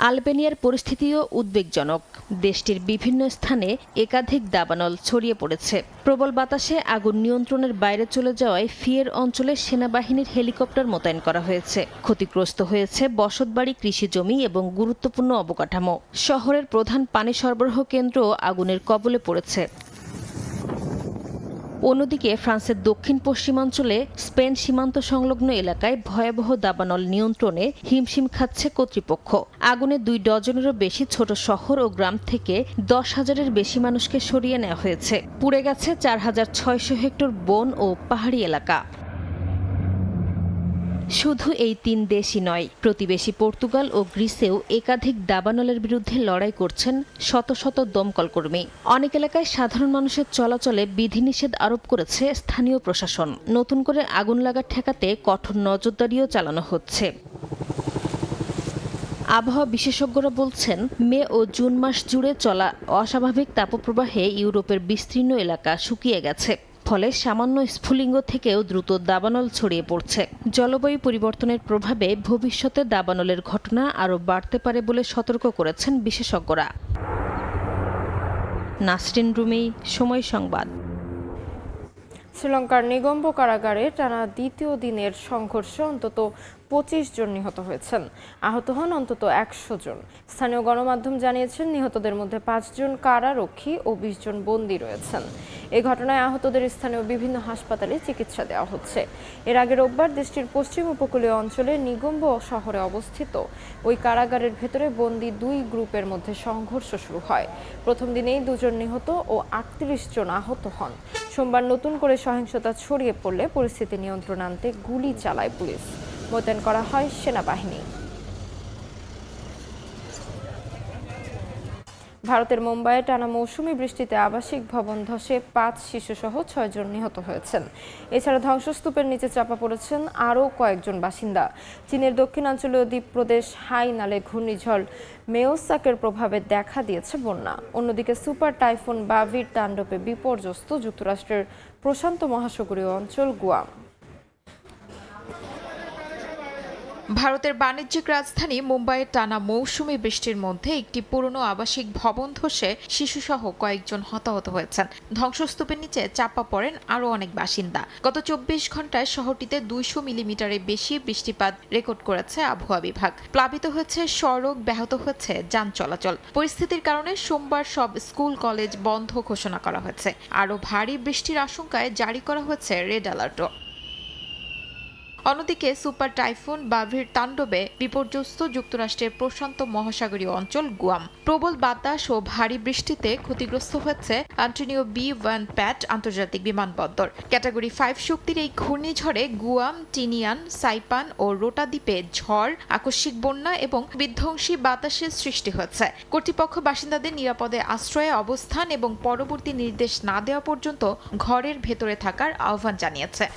আলবেনিয়ার পরিস্থিতিও উদ্বেগজনক। দেশটির বিভিন্ন স্থানে একাধিক দাবানল ছড়িয়ে পড়েছে। প্রবল বাতাসে আগুন নিয়ন্ত্রণের বাইরে চলে যাওয়ায় ফিয়ের অঞ্চলে সেনাবাহিনীর হেলিকপ্টার মোতায়েন করা হয়েছে। ক্ষতিগ্রস্ত হয়েছে বসতবাড়ি, কৃষি জমি এবং গুরুত্বপূর্ণ অবকাঠামো। শহরের প্রধান পানি সরবরাহ কেন্দ্র আগুনের কবলে পড়েছে। অন্যদিকে ফ্রান্সের দক্ষিণ পশ্চিমাঞ্চলে স্পেন সীমান্ত সংলগ্ন এলাকায় ভয়াবহ দাবানল নিয়ন্ত্রণে হিমশিম খাচ্ছে কর্তৃপক্ষ। আগুনে 2 ডজনেরও বেশি ছোট শহর ও গ্রাম থেকে 10,000-এর বেশি মানুষকে সরিয়ে নেওয়া হয়েছে। পুড়ে গেছে 4,600 হেক্টর বন ও পাহাড়ি এলাকা। শুধু এই 3 দেশই নয়, প্রতিবেশী পর্তুগাল ও গ্রিসেও একাধিক দাবানলের বিরুদ্ধে লড়াই করছেন শত শত দমকল কর্মী। অনেক এলাকায় সাধারণ মানুষের চলাচলে বিধিনিষেধ আরোপ করেছে স্থানীয় প্রশাসন। নতুন করে আগুন লাগা ঠেকাতে কঠোর নজরদারিও চালানো হচ্ছে। আবহাওয়া বিশেষজ্ঞরা বলছেন, মে ও জুন মাস জুড়ে চলা অস্বাভাবিক তাপপ্রবাহে ইউরোপের বিস্তীর্ণ এলাকা শুকিয়ে গেছে। ফলে সামান্য স্ফুলিঙ্গ থেকেও দ্রুত দাবানল ছড়িয়ে পড়ছে। জলবায়ু পরিবর্তনের প্রভাবে ভবিষ্যতে দাবানলের ঘটনা আরও বাড়তে পারে বলে সতর্ক করেছেন বিশেষজ্ঞরা। নাসরিন রুমি, সময় সংবাদ। শ্রীলঙ্কার নিগম্ব কারাগারে টানা দ্বিতীয় দিনের সংঘর্ষে অন্তত 25 জন নিহত হয়েছেন। আহত হন অন্তত 100 জন। স্থানীয় গণমাধ্যম জানিয়েছেন নিহতদের মধ্যে 5 জন কারারক্ষী ও 20 জন বন্দী রয়েছেন। এই ঘটনায় আহতদের স্থানীয় বিভিন্ন হাসপাতালে চিকিৎসা দেওয়া হচ্ছে। এর আগে রোববার দেশটির পশ্চিম উপকূলীয় অঞ্চলে নিগম্ব শহরে অবস্থিত ওই কারাগারের ভেতরে বন্দী 2 গ্রুপের মধ্যে সংঘর্ষ শুরু হয়। প্রথম দিনেই 2 জন নিহত ও 38 জন আহত হন। সোমবার নতুন করে সহিংসতা ছড়িয়ে পড়লে পরিস্থিতি নিয়ন্ত্রণ আনতে গুলি চালায় পুলিশ। মোতায়েন করা হয় সেনাবাহিনী। ভারতের মুম্বাইয়ে টানা মৌসুমি বৃষ্টিতে আবাসিক ভবন ধসে 5 শিশুসহ 6 জন নিহত হয়েছেন। এছাড়া ধ্বংসস্তূপের নিচে চাপা পড়েছেন আরও কয়েকজন বাসিন্দা। চীনের দক্ষিণাঞ্চলীয় দ্বীপপ্রদেশ হাইনালে ঘূর্ণিঝড় মেওসাকের প্রভাবে দেখা দিয়েছে বন্যা। অন্যদিকে সুপার টাইফুন বাভির তাণ্ডবে বিপর্যস্ত যুক্তরাষ্ট্রের প্রশান্ত মহাসাগরীয় অঞ্চল গুয়াম। ভারতের বাণিজ্যিক রাজধানী মুম্বাইয়ের টানা মৌসুমি বৃষ্টির মধ্যে একটি পুরনো আবাসিক ভবন ধসে শিশুসহ কয়েকজন হতাহত হয়েছেন। ধ্বংসস্তূপের নিচে চাপা পড়েন আরও অনেক বাসিন্দা। গত 24 ঘন্টায় শহরটিতে 200 মিলিমিটারের বেশি বৃষ্টিপাত রেকর্ড করেছে আবহাওয়া বিভাগ। প্লাবিত হয়েছে সড়ক, ব্যাহত হয়েছে যান চলাচল। পরিস্থিতির কারণে সোমবার সব স্কুল কলেজ বন্ধ ঘোষণা করা হয়েছে। আরও ভারী বৃষ্টির আশঙ্কায় জারি করা হয়েছে রেড অ্যালার্টও। অন্যদিকে সুপার টাইফুন বাভির তাণ্ডবে বিপর্যস্ত যুক্তরাষ্ট্রের প্রশান্ত মহাসাগরীয় অঞ্চল গুয়াম। প্রবল বাতাস ও ভারী বৃষ্টিতে ক্ষতিগ্রস্ত হয়েছে অ্যান্টনিও B-1 প্যাট আন্তর্জাতিক বিমানবন্দর। ক্যাটাগরি 5 শক্তির এই ঘূর্ণিঝড়ে গুয়াম, টিনিয়ান, সাইপান ও রোটা দ্বীপে ঝড়, আকস্মিক বন্যা এবং বিধ্বংসী বাতাসের সৃষ্টি হয়েছে। কর্তৃপক্ষ বাসিন্দাদের নিরাপদে আশ্রয়ে অবস্থান এবং পরবর্তী নির্দেশ না দেওয়া পর্যন্ত ঘরের ভেতরে থাকার আহ্বান জানিয়েছে।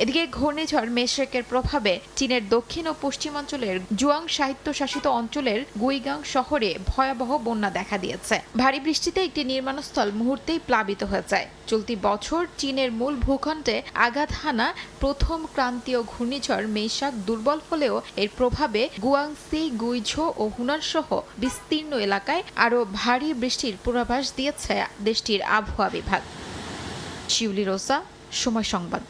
এদিকে ঘূর্ণিঝড় মেশরেকের প্রভাবে চীনের দক্ষিণ ও পশ্চিমাঞ্চলের জুয়াং স্বায়ত্তশাসিত অঞ্চলের গুইগাং শহরে ভয়াবহ বন্যা দেখা দিয়েছে। ভারী বৃষ্টিতে একটি নির্মাণস্থল মুহূর্তেই প্লাবিত হয়ে যায়। চলতি বছর চীনের মূল ভূখণ্ডে আঘাত হানা প্রথম ক্রান্তীয় ঘূর্ণিঝড় মেইসাক দুর্বল হলেও এর প্রভাবে গুয়াংসি, গুইঝো ও হুনান সহ বিস্তীর্ণ এলাকায় আরও ভারী বৃষ্টির পূর্বাভাস দিয়েছে দেশটির আবহাওয়া বিভাগ। শিউলি রোসা, সময় সংবাদ।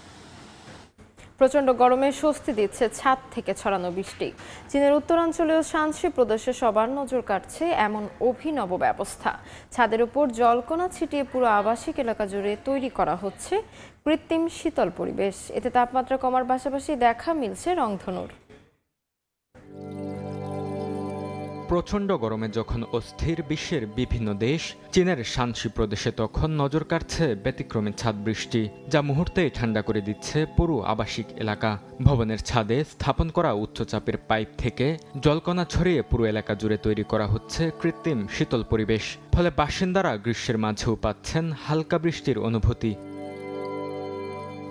প্রচণ্ড গরমে স্বস্তি দিচ্ছে ছাদ থেকে ছড়ানো বৃষ্টি। চীনের উত্তরাঞ্চলীয় শানসি প্রদেশে সবার নজর কাটছে এমন অভিনব ব্যবস্থা। ছাদের উপর জলকণা ছিটিয়ে পুরো আবাসিক এলাকা জুড়ে তৈরি করা হচ্ছে কৃত্রিম শীতল পরিবেশ। এতে তাপমাত্রা কমার পাশাপাশি দেখা মিলছে রংধনুর। প্রচণ্ড গরমে যখন অস্থির বিশ্বের বিভিন্ন দেশ, চীনের শানসি প্রদেশে তখন নজর কাটছে ব্যতিক্রমী ছাদ বৃষ্টি, যা মুহূর্তেই ঠান্ডা করে দিচ্ছে পুরো আবাসিক এলাকা। ভবনের ছাদে স্থাপন করা উচ্চচাপের পাইপ থেকে জলকণা ছড়িয়ে পুরো এলাকা জুড়ে তৈরি করা হচ্ছে কৃত্রিম শীতল পরিবেশ। ফলে বাসিন্দারা গ্রীষ্মের মাঝেও পাচ্ছেন হালকা বৃষ্টির অনুভূতি।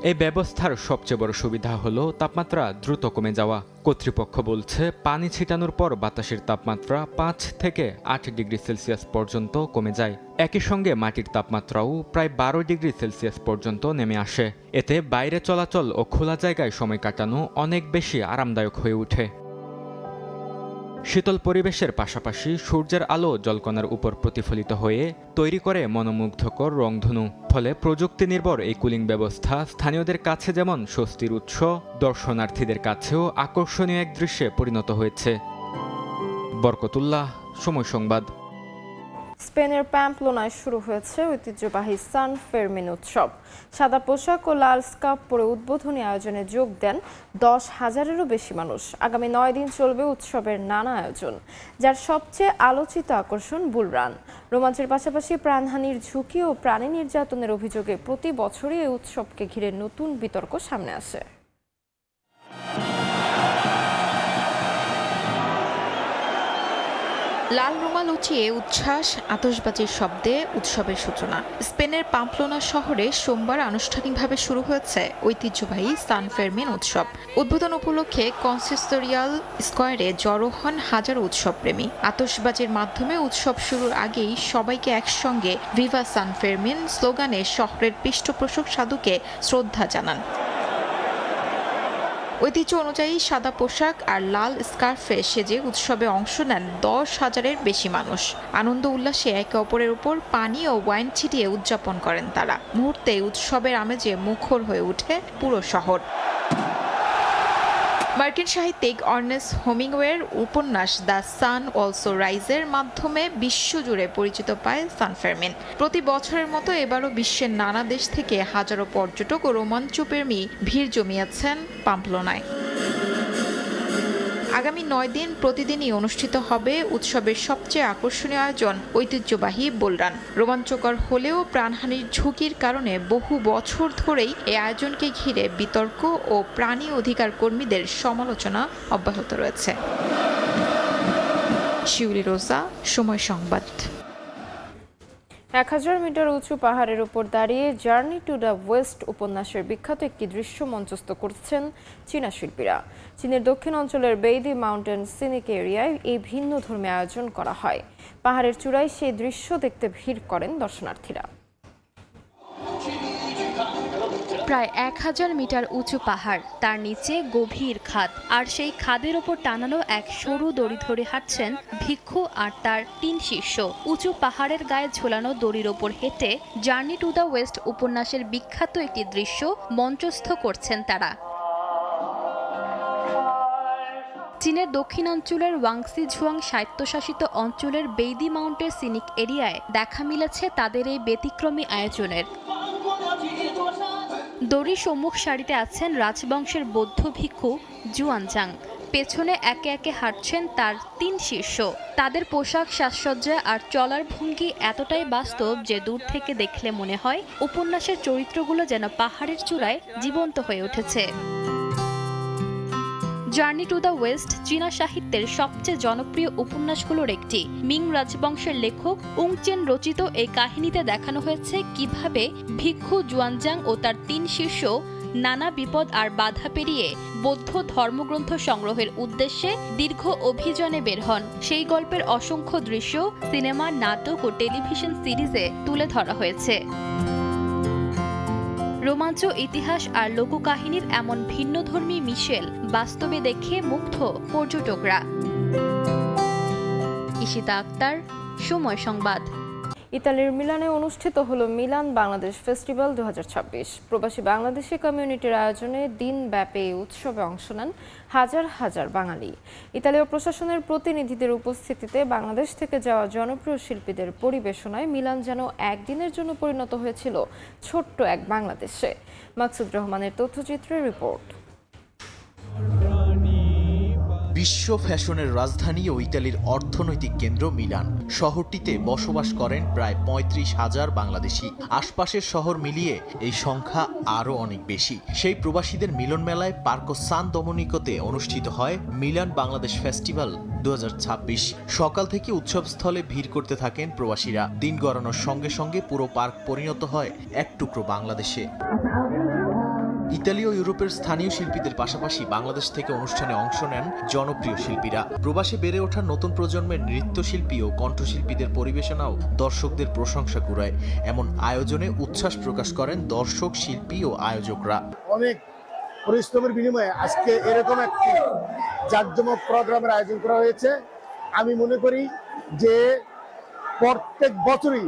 এই ব্যবস্থার সবচেয়ে বড় সুবিধা হলো তাপমাত্রা দ্রুত কমে যাওয়া। কর্তৃপক্ষ বলছে পানি ছিটানোর পর বাতাসের তাপমাত্রা 5 থেকে 8 ডিগ্রি সেলসিয়াস পর্যন্ত কমে যায়। একই সঙ্গে মাটির তাপমাত্রাও প্রায় 12 ডিগ্রি সেলসিয়াস পর্যন্ত নেমে আসে। এতে বাইরে চলাচল ও খোলা জায়গায় সময় কাটানো অনেক বেশি আরামদায়ক হয়ে ওঠে। শীতল পরিবেশের পাশাপাশি সূর্যের আলো জলকণার উপর প্রতিফলিত হয়ে তৈরি করে মনোমুগ্ধকর রংধনু। ফলে প্রযুক্তি নির্ভর এই কুলিং ব্যবস্থা স্থানীয়দের কাছে যেমন স্বস্তির উৎস, দর্শনার্থীদের কাছেও আকর্ষণীয় এক দৃশ্যে পরিণত হয়েছে। বরকতুল্লাহ, সময় সংবাদ। স্পেনের প্যাম্পলোনায় শুরু হয়েছে ঐতিহ্যবাহী সান ফেরমিন উৎসব। সাদা পোশাক ও লাল স্কার্ফ পরে উদ্বোধনী আয়োজনে যোগ দেন 10,000-এরও বেশি মানুষ। আগামী 9 দিন চলবে উৎসবের নানা আয়োজন, যার সবচেয়ে আলোচিত আকর্ষণ বুল রান। রোমাঞ্চের পাশাপাশি প্রাণহানির ঝুঁকি ও প্রাণী নির্যাতনের অভিযোগে প্রতি বছরই এই উৎসবকে ঘিরে নতুন বিতর্ক সামনে আসে। লাল রুমাল উঁচিয়ে উচ্ছ্বাস, আতশবাজির শব্দে উৎসবের সূচনা। স্পেনের পাম্পলোনা শহরে সোমবার আনুষ্ঠানিকভাবে শুরু হয়েছে ঐতিহ্যবাহী সান ফেরমিন উৎসব। উদ্বোধন উপলক্ষে কনসিস্টোরিয়াল স্কয়ারে জড়ো হন হাজারো উৎসবপ্রেমী। আতশবাজির মাধ্যমে উৎসব শুরুর আগেই সবাইকে একসঙ্গে ভিভা সান ফেরমিন স্লোগানে শহরের পৃষ্ঠপোষক সাধুকে শ্রদ্ধা জানান। ঐতিহ্য অনুযায়ী সাদা পোশাক আর লাল স্কার্ফে সেজে উৎসবে অংশ নেন 10,000-এর বেশি মানুষ। আনন্দ উল্লাসে একে অপরের উপর পানি ও ওয়াইন ছিটিয়ে উদযাপন করেন তারা। মুহূর্তে উৎসবের আমেজে মুখর হয়ে ওঠে পুরো শহর। মার্কিন সাহিত্যিক আর্নেস্ট হেমিংওয়ের উপন্যাস দ্য সান অলসো রাইজের মাধ্যমে বিশ্বজুড়ে পরিচিত পায় সান ফেরমিন। প্রতি বছরের মতো এবারও বিশ্বের নানা দেশ থেকে হাজারো পর্যটক ও রোমাঞ্চপ্রেমী ভিড় জমিয়েছেন পাম্পলোনায়। আগামী 9 দিন প্রতিদিনই অনুষ্ঠিত হবে উৎসবের সবচেয়ে আকর্ষণীয় আয়োজন ঐতিহ্যবাহী বুলরান। রোমাঞ্চকর হলেও প্রাণহানির ঝুঁকির কারণে বহু বছর ধরেই এই আয়োজনকে ঘিরে বিতর্ক ও প্রাণী অধিকার কর্মীদের সমালোচনা অব্যাহত রয়েছে। শিউলি রোজা, সময় সংবাদ। 1000 মিটার উঁচু পাহাড়ের উপর দাঁড়িয়ে জার্নি টু দ্য ওয়েস্ট উপন্যাসের বিখ্যাত একটি দৃশ্য মঞ্চস্থ করছেন চীনা শিল্পীরা। চীনের দক্ষিণ অঞ্চলের বেইদি মাউন্টেন সিনিক এরিয়ায় এই ভিন্ন ধর্মী আয়োজন করা হয়। পাহাড়ের চূড়ায় সেই দৃশ্য দেখতে ভিড় করেন দর্শনার্থীরা। প্রায় 1000 মিটার উঁচু পাহাড়, তার নিচে গভীর খাদ, আর সেই খাদের ওপর টানানো এক সরু দড়ি ধরে হাঁটছেন ভিক্ষু আর তার 3 শিষ্য। উঁচু পাহাড়ের গায়ে ঝোলানো দড়ির ওপর হেঁটে জার্নি টু দ্য ওয়েস্ট উপন্যাসের বিখ্যাত একটি দৃশ্য মঞ্চস্থ করছেন তারা। চীনের দক্ষিণাঞ্চলের ওয়াংসি ঝুয়াং স্বায়ত্তশাসিত অঞ্চলের বেইদি মাউন্টেন সিনিক এরিয়ায় দেখা মিলেছে তাদের এই ব্যতিক্রমী আয়োজনের। দড়ির সম্মুখ সারিতে আছেন রাজবংশের বৌদ্ধ ভিক্ষু জুয়ানজাং। পেছনে একে একে হাঁটছেন তার 3 শিষ্য। তাদের পোশাক, সাজসজ্জা আর চলার ভঙ্গি এতটাই বাস্তব যে দূর থেকে দেখলে মনে হয় উপন্যাসের চরিত্রগুলো যেন পাহাড়ের চূড়ায় জীবন্ত হয়ে উঠেছে। জার্নি টু দ্য ওয়েস্ট চীনা সাহিত্যের সবচেয়ে জনপ্রিয় উপন্যাসগুলোর একটি। মিং রাজবংশের লেখক উংচেন রচিত এই কাহিনীতে দেখানো হয়েছে কিভাবে ভিক্ষু জুয়ানজাং ও তার 3 শিষ্য নানা বিপদ আর বাধা পেরিয়ে বৌদ্ধ ধর্মগ্রন্থ সংগ্রহের উদ্দেশ্যে দীর্ঘ অভিযানে বের হন। সেই গল্পের অসংখ্য দৃশ্য সিনেমা, নাটক ও টেলিভিশন সিরিজে তুলে ধরা হয়েছে। রোমাঞ্চ, ইতিহাস আর লোককাহিনীর এমন ভিন্নধর্মী মিশেল বাস্তবে দেখে মুগ্ধ পর্যটকরা। ঈশিতা আক্তার, সময় সংবাদ। ইতালির মিলানে অনুষ্ঠিত হলো মিলান বাংলাদেশ ফেস্টিভ্যাল 2026। প্রবাসী বাংলাদেশি কমিউনিটির আয়োজনে দিনব্যাপী এই উৎসবে অংশ নেন হাজার হাজার বাঙালি। ইতালীয় প্রশাসনের প্রতিনিধিদের উপস্থিতিতে বাংলাদেশ থেকে যাওয়া জনপ্রিয় শিল্পীদের পরিবেশনায় মিলান যেন একদিনের জন্য পরিণত হয়েছিল ছোট্ট এক বাংলাদেশে। মাকসুদ রহমানের তথ্যচিত্রের রিপোর্ট। বিশ্ব ফ্যাশনের রাজধানী ও ইতালির অর্থনৈতিক কেন্দ্র মিলান শহরটিতে বসবাস করেন প্রায় 35,000 বাংলাদেশি। আশপাশের শহর মিলিয়ে এই সংখ্যা আরও অনেক বেশি। সেই প্রবাসীদের মিলন মেলায় পার্কো সান দমনিকোতে অনুষ্ঠিত হয় মিলান বাংলাদেশ ফেস্টিভ্যাল 2026। সকাল থেকে উৎসবস্থলে ভিড় করতে থাকেন প্রবাসীরা। দিন গড়ানোর সঙ্গে সঙ্গে পুরো পার্ক পরিণত হয় এক টুকরো বাংলাদেশে। ইতালি ও ইউরোপের স্থানীয় শিল্পীদের পাশাপাশি বাংলাদেশ থেকে অনুষ্ঠানে অংশ নেন জনপ্রিয় শিল্পীরা। প্রবাসে বেড়ে ওঠা নতুন প্রজন্মের নৃত্যশিল্পী ও কণ্ঠশিল্পীদের পরিবেশনাও দর্শকদের প্রশংসা কুড়ায়। এমন আয়োজনে উচ্ছ্বাস প্রকাশ করেন দর্শক, শিল্পী ও আয়োজকরা। অনেক পরিশ্রমের বিনিময়ে আজকে এরকম একটি জাঁকজমক প্রোগ্রামের আয়োজন করা হয়েছে। আমি মনে করি যে প্রত্যেক বছরই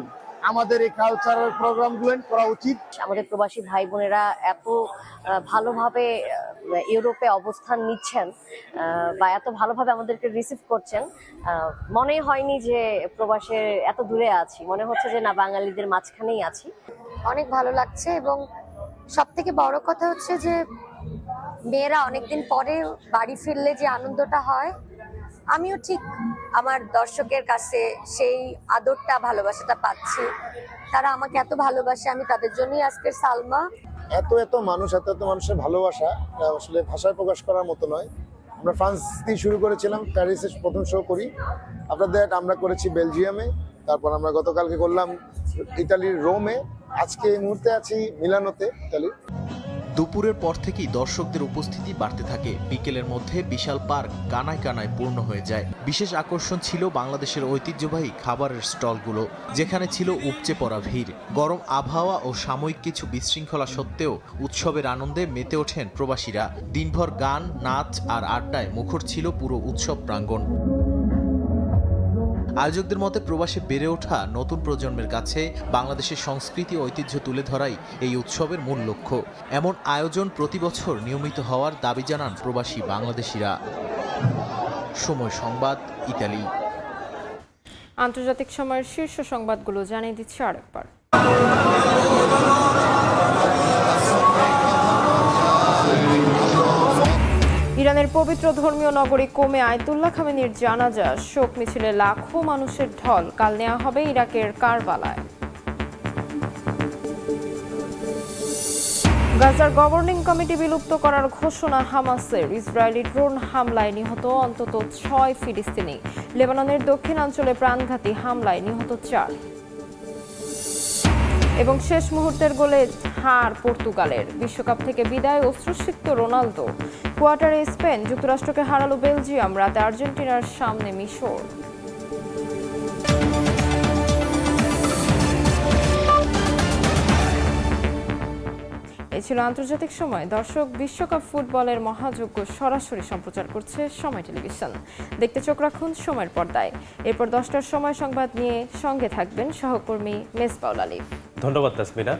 আমাদের এই কালচারাল প্রোগ্রামগুলো করা উচিত। আমাদের প্রবাসী ভাই বোনেরা এত ভালোভাবে ইউরোপে অবস্থান নিচ্ছেন বা এত ভালোভাবে আমাদেরকে রিসিভ করছেন, মনে হয়নি যে প্রবাসের এত দূরে আছি, মনে হচ্ছে যে না, বাঙালিদের মাঝখানেই আছি। অনেক ভালো লাগছে এবং সব থেকে বড় কথা হচ্ছে যে মেয়েরা অনেকদিন পরে বাড়ি ফিরলে যে আনন্দটা হয়, আমিও ঠিক আমার দর্শকের কাছে সেই আদরটা, ভালোবাসাটা পাচ্ছি। তারা আমাকে এত ভালোবাসে, আমি তাদের জন্যই আজকের সালমা। এত মানুষের ভালোবাসা আসলে ভাষায় প্রকাশ করার মতো নয়। আমরা ফ্রান্স দিয়ে শুরু করেছিলাম, প্যারিসে প্রথম শো করি, আপনাদের আমরা করেছি বেলজিয়ামে, তারপর আমরা গতকালকে করলাম ইতালির রোমে, আজকে এই মুহূর্তে আছি মিলানোতে, ইতালির। দুপুরের পর থেকেই দর্শকদের উপস্থিতি বাড়তে থাকে। বিকেলের মধ্যে বিশাল পার্ক কানায় কানায় পূর্ণ হয়ে যায়। বিশেষ আকর্ষণ ছিল বাংলাদেশের ঐতিহ্যবাহী খাবারের স্টলগুলো, যেখানে ছিল উপচে পড়া ভিড়। গরম আবহাওয়া ও সাময়িক কিছু বিশৃঙ্খলা সত্ত্বেও উৎসবের আনন্দে মেতে ওঠেন প্রবাসীরা। দিনভর গান, নাচ আর আড্ডায় মুখর ছিল পুরো উৎসব প্রাঙ্গণ। আয়োজকদের মতে প্রবাসে বেড়ে ওঠা নতুন প্রজন্মের কাছে বাংলাদেশের সংস্কৃতি ও ঐতিহ্য তুলে ধরাই এই উৎসবের মূল লক্ষ্য। এমন আয়োজন প্রতি বছর নিয়মিত হওয়ার দাবি জানান প্রবাসী বাংলাদেশিরা। সময় সংবাদ, ইতালি। আন্তর্জাতিক সময়ের শীর্ষ সংবাদগুলো জানিয়ে দিচ্ছি আরেকবার। ইরানের পবিত্র ধর্মীয় নগরী কোমে আয়াতুল্লাহ খামেনির জানাজা শোক মিছিলে লাখো মানুষের ঢল কাল নেওয়া হবে ইরাকের কারবালায়। গাজার গভর্নিং কমিটি বিলুপ্ত করার ঘোষণা হামাসের। ইসরায়েলি ড্রোন হামলায় নিহত অন্তত 6 ফিলিস্তিনি। লেবাননের দক্ষিণাঞ্চলে প্রাণঘাতী হামলায় নিহত 4। এবং শেষ মুহূর্তের গোলে হার পর্তুগালের। বিশ্বকাপ থেকে বিদায় অশ্রুসিক্ত রোনালদো। কোয়ার্টারে স্পেন যুক্তরাষ্ট্রকে হারালো বেলজিয়াম। রাতে আর্জেন্টিনার সামনে মিশর। এই ছিল আন্তর্জাতিক সময়। দর্শক, বিশ্বকাপ ফুটবলের মহাযজ্ঞ সরাসরি সম্প্রচার করছে সময় টেলিভিশন। দেখতে চোখ রাখুন সময়ের পর্দায়। এরপর 10টার সময় সংবাদ নিয়ে সঙ্গে থাকবেন সহকর্মী মেজবাউল আলিফ। ধন্যবাদ তাসমিনা।